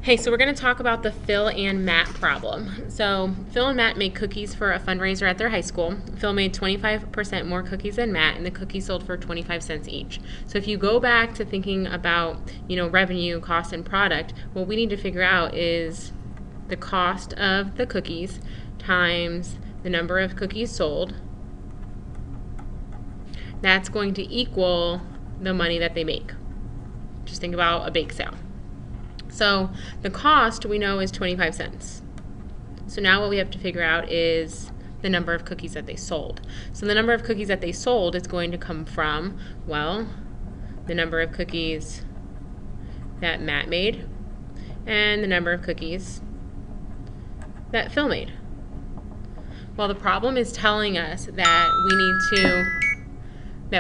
Hey, so we're going to talk about the Phil and Matt problem. So Phil and Matt made cookies for a fundraiser at their high school. Phil made 25% more cookies than Matt, and the cookies sold for 25 cents each. So if you go back to thinking about, revenue, cost, and product, what we need to figure out is the cost of the cookies times the number of cookies sold. That's going to equal the money that they make. Just think about a bake sale. So the cost we know is 25 cents. So now what we have to figure out is the number of cookies that they sold. So the number of cookies that they sold is going to come from, well, the number of cookies that Matt made and the number of cookies that Phil made. Well, the problem is telling us that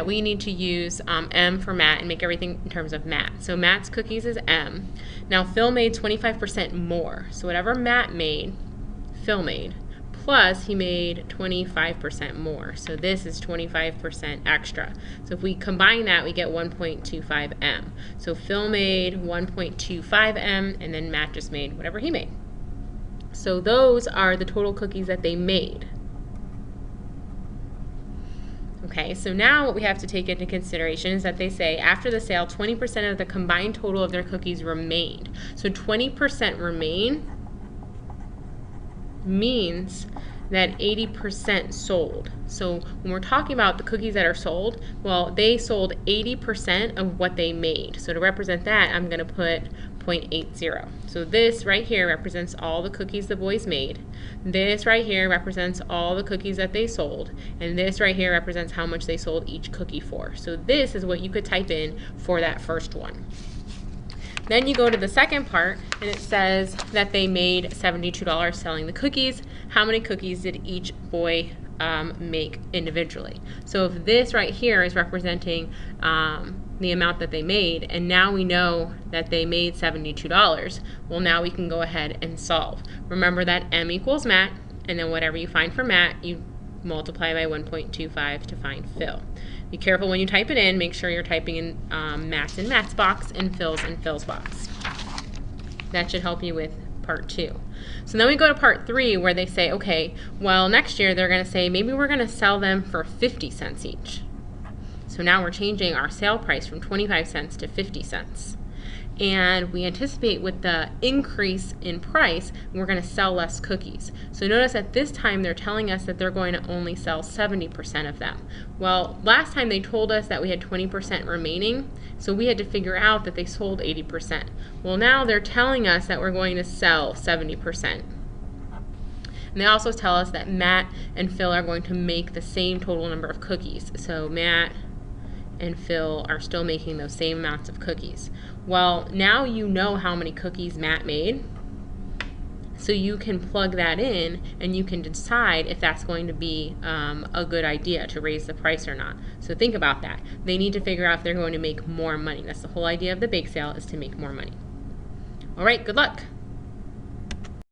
we need to use M for Matt and make everything in terms of Matt. So Matt's cookies is M. Now Phil made 25% more. So whatever Matt made, Phil made. Plus he made 25% more. So this is 25% extra. So if we combine that, we get 1.25 M. So Phil made 1.25 M, and then Matt just made whatever he made. So those are the total cookies that they made. Okay, so now what we have to take into consideration is that they say after the sale, 20% of the combined total of their cookies remained. So 20% remain means that 80% sold. So when we're talking about the cookies that are sold, well, they sold 80% of what they made. So to represent that, I'm going to put 0.80. So this right here represents all the cookies the boys made. This right here represents all the cookies that they sold. And this right here represents how much they sold each cookie for. So this is what you could type in for that first one. Then you go to the second part, and it says that they made $72 selling the cookies. How many cookies did each boy make individually? So if this right here is representing the amount that they made, and now we know that they made $72, well, now we can go ahead and solve. Remember that M equals Matt, and then whatever you find for Matt, you multiply by 1.25 to find Phil. Be careful when you type it in. Make sure you're typing in Matt's in Matt's box and Phil's box. That should help you with part 2. So then we go to part 3 where they say, okay, well, next year they're going to say maybe we're going to sell them for 50 cents each. So now we're changing our sale price from 25 cents to 50 cents. And we anticipate with the increase in price, we're going to sell less cookies. So notice at this time they're telling us that they're going to only sell 70% of them. Well, last time they told us that we had 20% remaining, so we had to figure out that they sold 80%. Well, now they're telling us that we're going to sell 70%. And they also tell us that Matt and Phil are going to make the same total number of cookies. So Matt and Phil are still making those same amounts of cookies. Well, now you know how many cookies Matt made, so you can plug that in and you can decide if that's going to be a good idea to raise the price or not. So think about that. They need to figure out if they're going to make more money. That's the whole idea of the bake sale, is to make more money. All right, good luck.